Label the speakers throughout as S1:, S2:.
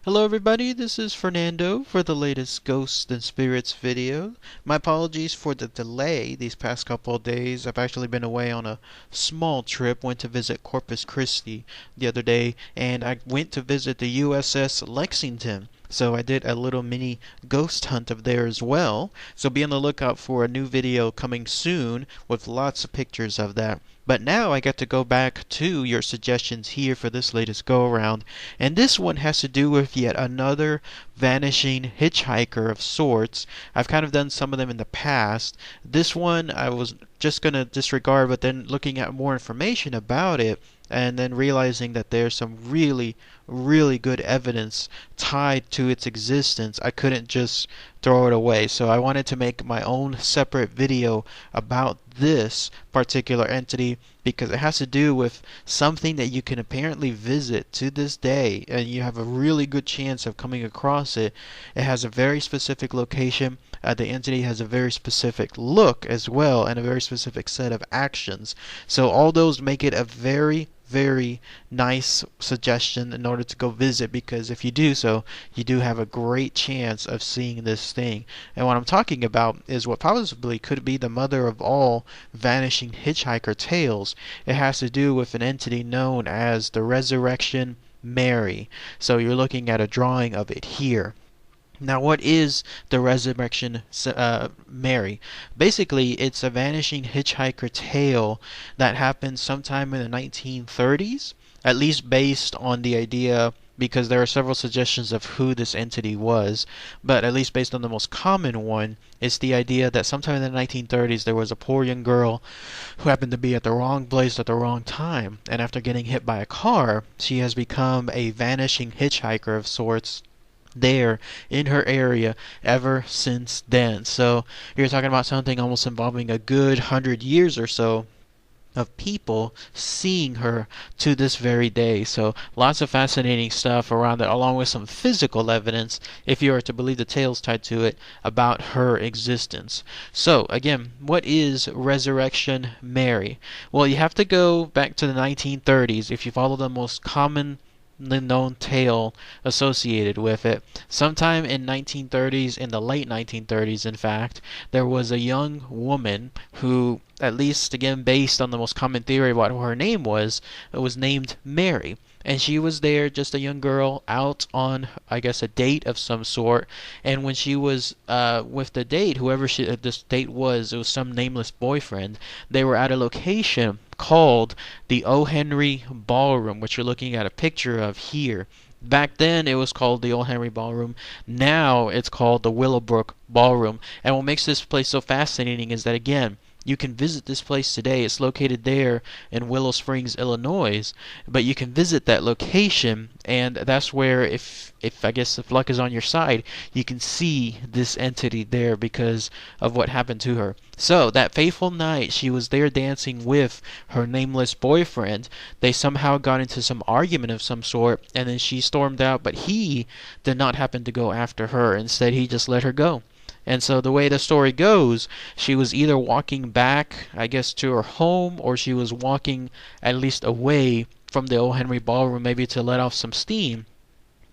S1: Hello everybody, this is Fernando for the latest Ghosts and Spirits video. My apologies for the delay these past couple of days. I've actually been away on a small trip. Went to visit Corpus Christi the other day, and I went to visit the USS Lexington. So I did a little mini ghost hunt of there as well. So be on the lookout for a new video coming soon with lots of pictures of that. But now I get to go back to your suggestions here for this latest go around. And this one has to do with yet another vanishing hitchhiker of sorts. I've kind of done some of them in the past. This one I was just going to disregard, but then looking at more information about it and then realizing that there's some really good evidence tied to its existence, I couldn't just throw it away. So I wanted to make my own separate video about this particular entity because it has to do with something that you can apparently visit to this day, and you have a really good chance of coming across it. It has a very specific location. The entity has a very specific look as well, and a very specific set of actions. So all those make it a very nice suggestion in order to go visit, because if you do so, you do have a great chance of seeing this thing. And what I'm talking about is what possibly could be the mother of all vanishing hitchhiker tales. It has to do with an entity known as the Resurrection Mary. So you're looking at a drawing of it here. Now, what is the Resurrection Mary? Basically, it's a vanishing hitchhiker tale that happened sometime in the 1930s, at least based on the idea, because there are several suggestions of who this entity was, but at least based on the most common one, it's the idea that sometime in the 1930s there was a poor young girl who happened to be at the wrong place at the wrong time, and after getting hit by a car, she has become a vanishing hitchhiker of sorts there in her area ever since then. So you're talking about something almost involving a good 100 years or so of people seeing her to this very day. So lots of fascinating stuff around it, along with some physical evidence, if you are to believe the tales tied to it, about her existence. So again, what is Resurrection Mary? Well, you have to go back to the 1930s if you follow the most common known tale associated with it. Sometime in 1930s, in the late 1930s in fact, there was a young woman who, at least again based on the most common theory about what her name was, it was named Mary. And she was there, just a young girl, out on, I guess, a date of some sort. And when she was with the date, whoever this date was, it was some nameless boyfriend. They were at a location called the O. Henry Ballroom, which you're looking at a picture of here. Back then, it was called the O. Henry Ballroom. Now, it's called the Willowbrook Ballroom. And what makes this place so fascinating is that, again, you can visit this place today. It's located there in Willow Springs, Illinois. But you can visit that location, and that's where, if I guess if luck is on your side, you can see this entity there because of what happened to her. So that fateful night, she was there dancing with her nameless boyfriend. They somehow got into some argument of some sort, and then she stormed out, but he did not happen to go after her. Instead, he just let her go. And so the way the story goes, she was either walking back, I guess, to her home, or she was walking at least away from the O. Henry Ballroom, maybe to let off some steam.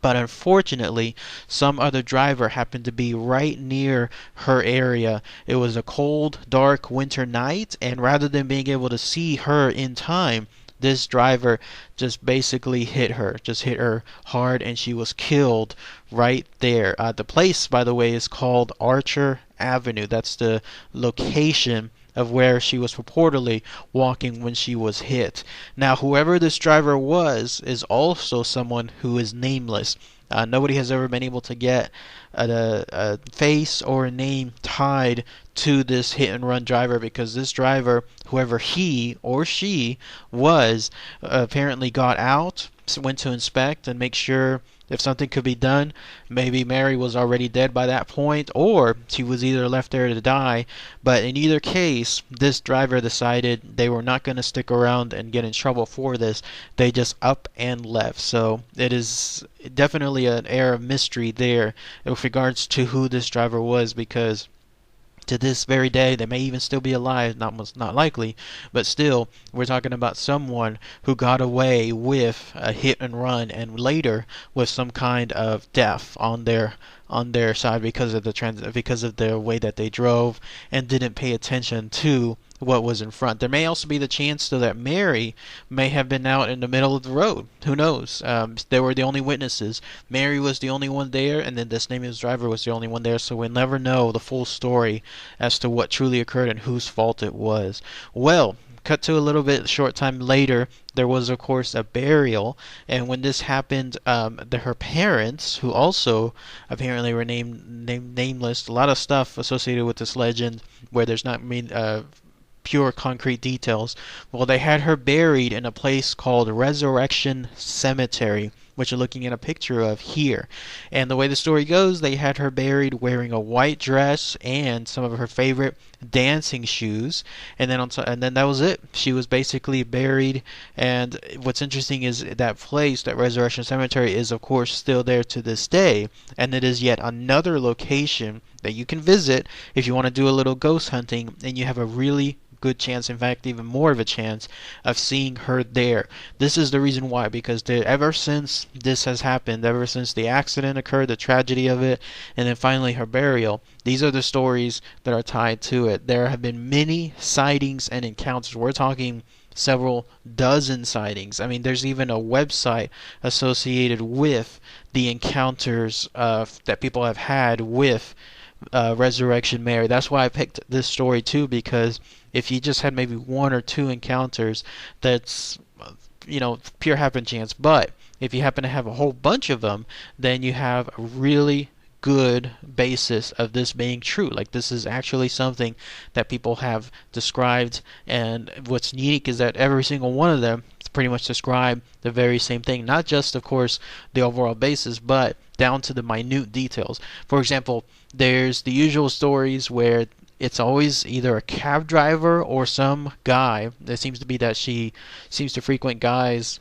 S1: But unfortunately, some other driver happened to be right near her area. It was a cold, dark winter night, and rather than being able to see her in time, this driver just basically hit her hard, and she was killed right there. The place, by the way, is called Archer Avenue. That's the location of where she was purportedly walking when she was hit. Now, whoever this driver was is also someone who is nameless. Nobody has ever been able to get a face or a name tied to this hit and run driver, because this driver, whoever he or she was, apparently got out, went to inspect and make sure if something could be done. Maybe Mary was already dead by that point, or she was either left there to die. But in either case, this driver decided they were not going to stick around and get in trouble for this. They just up and left. So it is definitely an air of mystery there with regards to who this driver was, because to this very day. They may even still be alive, not likely, but still, we're talking about someone who got away with a hit and run, and later with some kind of death on their side because of because of the way that they drove and didn't pay attention to what was in front. There may also be the chance, though, that Mary may have been out in the middle of the road. Who knows? They were the only witnesses. Mary was the only one there, and then this nameless driver was the only one there, so we'll never know the full story as to what truly occurred and whose fault it was. Well, cut to a little bit short time later, there was of course a burial, and when this happened, her parents, who also apparently were nameless, a lot of stuff associated with this legend where there's not pure concrete details. Well, they had her buried in a place called Resurrection Cemetery, which you're looking at a picture of here. And the way the story goes, they had her buried wearing a white dress and some of her favorite dancing shoes, and then that was it. She was basically buried. And what's interesting is that place, that Resurrection Cemetery, is of course still there to this day, and it is yet another location that you can visit if you want to do a little ghost hunting, and you have a really good chance, in fact even more of a chance, of seeing her there. This is the reason why, because ever since this has happened, ever since the accident occurred, the tragedy of it, and then finally her burial, these are the stories that are tied to it. There have been many sightings and encounters. We're talking several dozen sightings. I mean, there's even a website associated with the encounters that people have had with Resurrection Mary. That's why I picked this story too, because if you just had maybe one or two encounters, that's pure happen chance. But if you happen to have a whole bunch of them, then you have a really good basis of this being true. Like, this is actually something that people have described, and what's unique is that every single one of them pretty much describe the very same thing. Not just, of course, the overall basis, but down to the minute details. For example, there's the usual stories where it's always either a cab driver or some guy. It seems to be that she seems to frequent guys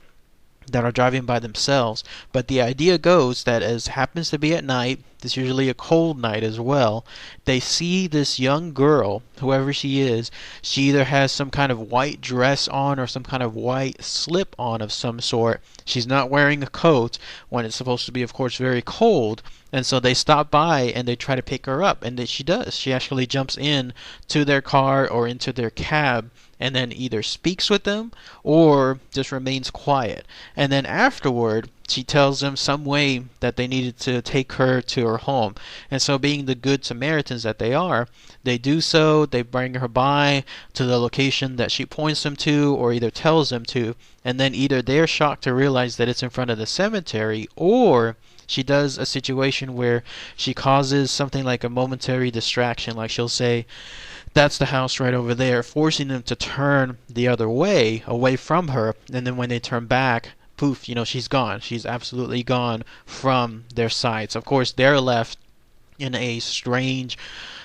S1: that are driving by themselves. But the idea goes that, as happens to be at night, it's usually a cold night as well, they see this young girl, whoever she is. She either has some kind of white dress on or some kind of white slip on of some sort. She's not wearing a coat when it's supposed to be, of course, very cold. And so they stop by and they try to pick her up, and she does. She actually jumps in to their car or into their cab, and then either speaks with them or just remains quiet. And then afterward, she tells them some way that they needed to take her to her home. And so, being the good Samaritans that they are, they do so. They bring her by to the location that she points them to, or either tells them to, and then either they're shocked to realize that it's in front of the cemetery, or she does a situation where she causes something like a momentary distraction. Like, she'll say, "That's the house right over there," forcing them to turn the other way, away from her. And then when they turn back, poof, she's gone. She's absolutely gone from their sights. Of course, they're left in a strange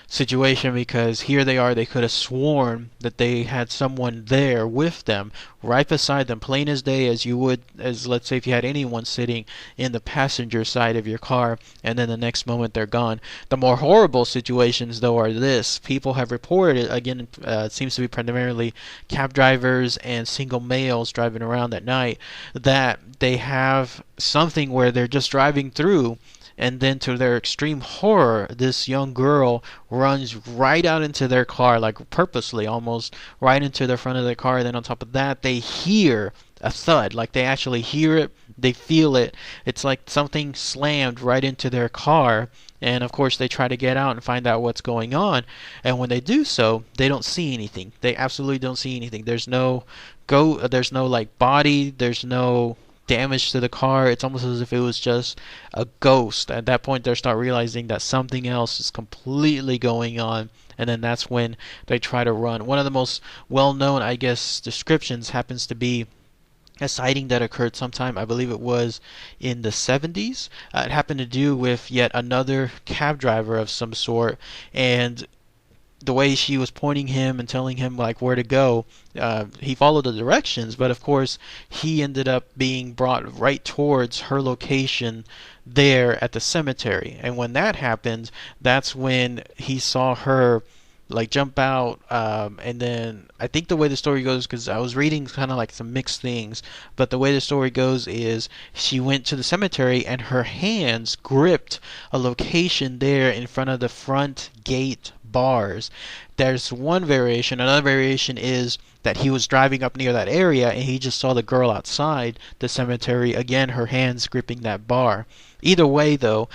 S1: situation, because here they are, they could have sworn that they had someone there with them, right beside them, plain as day, as let's say if you had anyone sitting in the passenger side of your car, and then the next moment they're gone. The more horrible situations, though, are this. People have reported, again, it seems to be primarily cab drivers and single males driving around at night, that they have something where they're just driving through, and then to their extreme horror, this young girl runs right out into their car, like purposely almost, right into the front of their car. And then on top of that, they hear a thud, like they actually hear it, they feel it. It's like something slammed right into their car. And of course, they try to get out and find out what's going on. And when they do so, they don't see anything. They absolutely don't see anything. There's no like body. There's no damage to the car. It's almost as if it was just a ghost. At that point, they start realizing that something else is completely going on, and then that's when they try to run. One of the most well-known, I guess, descriptions happens to be a sighting that occurred sometime, I believe it was in the 70s. It happened to do with yet another cab driver of some sort, and the way she was pointing him and telling him like where to go, he followed the directions, but of course he ended up being brought right towards her location there at the cemetery. And when that happened, that's when he saw her like jump out, and then I think the way the story goes, because I was reading kind of like some mixed things, but the way the story goes is she went to the cemetery and her hands gripped a location there in front of the front gate bars. There's one variation. Another variation is that he was driving up near that area and he just saw the girl outside the cemetery. Again, her hands gripping that bar. Either way, though,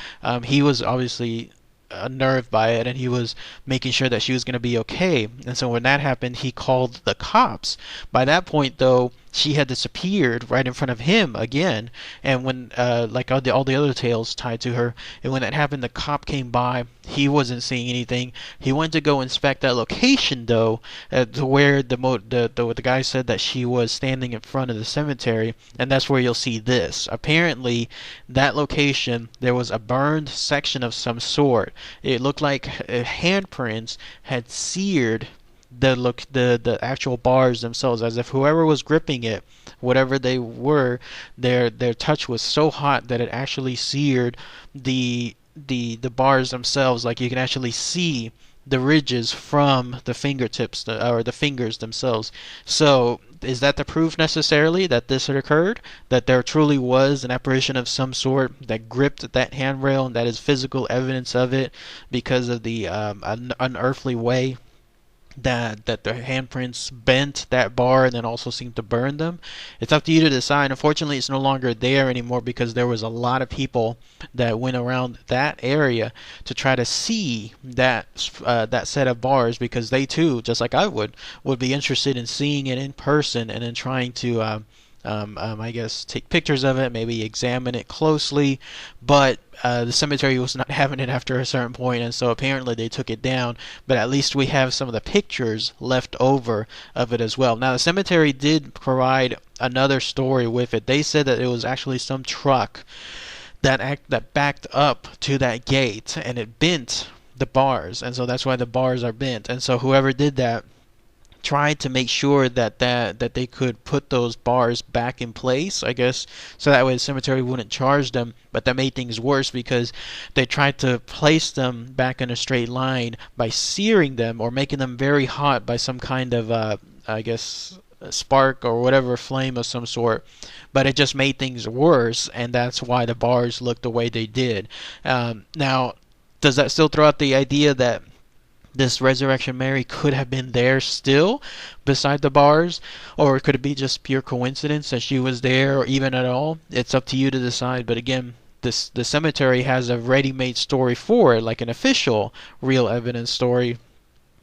S1: he was obviously unnerved by it, and he was making sure that she was going to be okay. And so when that happened, he called the cops. By that point, though, she had disappeared right in front of him again. And when, like all the other tales tied to her, and when that happened, the cop came by. He wasn't seeing anything. He went to go inspect that location, though, to where the guy said that she was standing in front of the cemetery, and that's where you'll see this. Apparently, that location, there was a burned section of some sort. It looked like handprints had seared the actual bars themselves, as if whoever was gripping it, whatever they were, their touch was so hot that it actually seared the bars themselves. Like you can actually see the ridges from the fingertips or the fingers themselves. So is that the proof necessarily that this had occurred? That there truly was an apparition of some sort that gripped that handrail, and that is physical evidence of it because of the unearthly way that the handprints bent that bar and then also seemed to burn them? It's up to you to decide. Unfortunately, it's no longer there anymore because there was a lot of people that went around that area to try to see that set of bars, because they too, just like I would be interested in seeing it in person and then trying to I guess take pictures of it, maybe examine it closely, but the cemetery was not having it after a certain point, and so apparently they took it down. But at least we have some of the pictures left over of it as well. Now, the cemetery did provide another story with it. They said that it was actually some truck that backed up to that gate, and it bent the bars, and so that's why the bars are bent. And so whoever did that tried to make sure that they could put those bars back in place, I guess, so that way the cemetery wouldn't charge them. But that made things worse because they tried to place them back in a straight line by searing them or making them very hot by some kind of I guess spark or whatever, flame of some sort. But it just made things worse, and that's why the bars looked the way they did. Now, does that still throw out the idea that this Resurrection Mary could have been there still beside the bars, or could it be just pure coincidence that she was there, or even at all? It's up to you to decide. But again, the cemetery has a ready-made story for it, like an official real evidence story.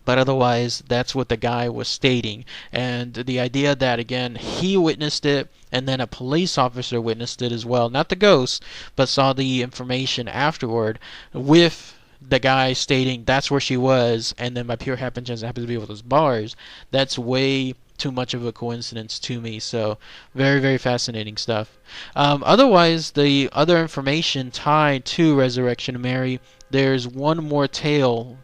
S1: But otherwise, that's what the guy was stating. And the idea that, again, he witnessed it, and then a police officer witnessed it as well. Not the ghost, but saw the information afterward with the guy stating that's where she was, and then by pure happenstance it happens to be with those bars. That's way too much of a coincidence to me. So very, very fascinating stuff. Otherwise, the other information tied to Resurrection Mary, there's one more tale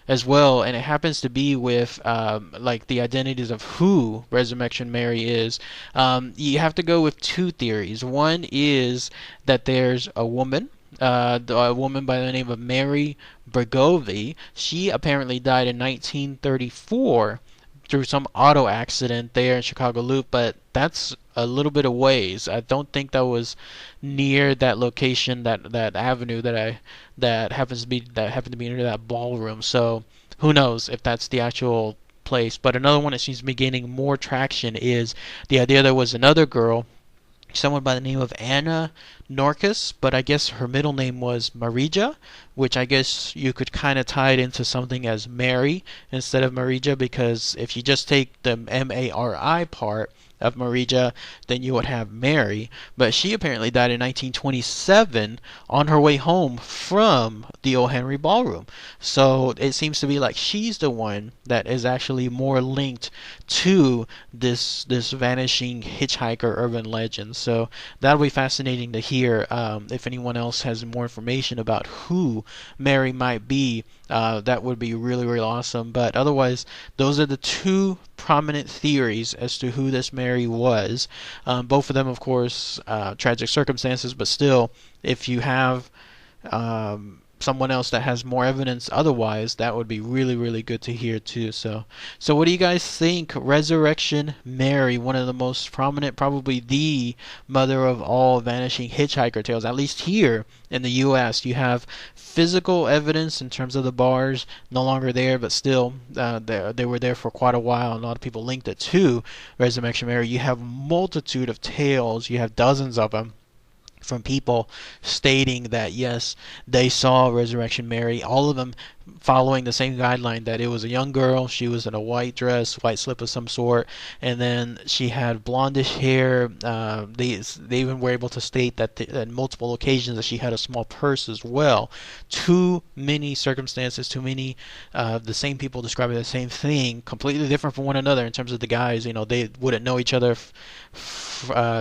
S1: as well, and it happens to be with like the identities of who Resurrection Mary is. You have to go with two theories. One is that there's a woman by the name of Mary Bergovi. She apparently died in 1934 through some auto accident there in Chicago Loop, but that's a little bit of ways. I don't think that was near that location, that avenue that happened to be near that ballroom. So who knows if that's the actual place. But another one that seems to be gaining more traction is the idea there was another girl, someone by the name of Anna Norcus, but I guess her middle name was Marija, which I guess you could kind of tie it into something as Mary instead of Marija, because if you just take the M-A-R-I part of Marija, then you would have Mary. But she apparently died in 1927 on her way home from the O. Henry Ballroom. So it seems to be like she's the one that is actually more linked to this vanishing hitchhiker urban legend. So that'll be fascinating to hear. If anyone else has more information about who Mary might be, that would be really, really awesome. But otherwise, those are the two prominent theories as to who this Mary was. Both of them, of course, tragic circumstances, but still, if you have someone else that has more evidence otherwise, that would be really, really good to hear too. So what do you guys think? Resurrection Mary, one of the most prominent, probably the mother of all vanishing hitchhiker tales, at least here in the U.S. You have physical evidence in terms of the bars no longer there, but still they were there for quite a while, and a lot of people linked it to Resurrection Mary. You have multitude of tales, you have dozens of them from people stating that yes, they saw Resurrection Mary, all of them following the same guideline, that it was a young girl, she was in a white dress, white slip of some sort, and then she had blondish hair. They even were able to state that on multiple occasions that she had a small purse as well. Too many circumstances, too many the same people describing the same thing, completely different from one another in terms of the guys. They wouldn't know each other.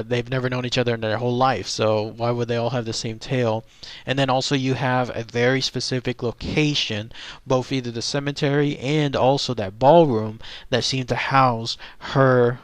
S1: They've never known each other in their whole life, so why would they all have the same tale? And then also you have a very specific location, both either the cemetery and also that ballroom that seemed to house her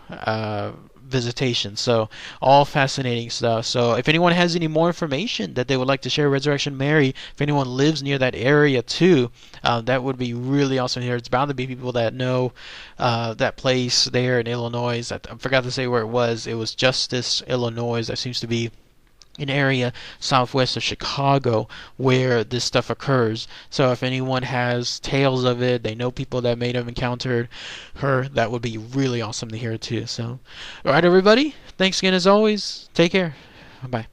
S1: visitation. So all fascinating stuff. So if anyone has any more information that they would like to share, Resurrection Mary, if anyone lives near that area too, that would be really awesome here. It's bound to be people that know that place there in Illinois. I forgot to say where it was. It was Justice, Illinois. That seems to be an area southwest of Chicago where this stuff occurs. So if anyone has tales of it, they know people that may have encountered her, that would be really awesome to hear too. So, all right, everybody. Thanks again as always. Take care. Bye.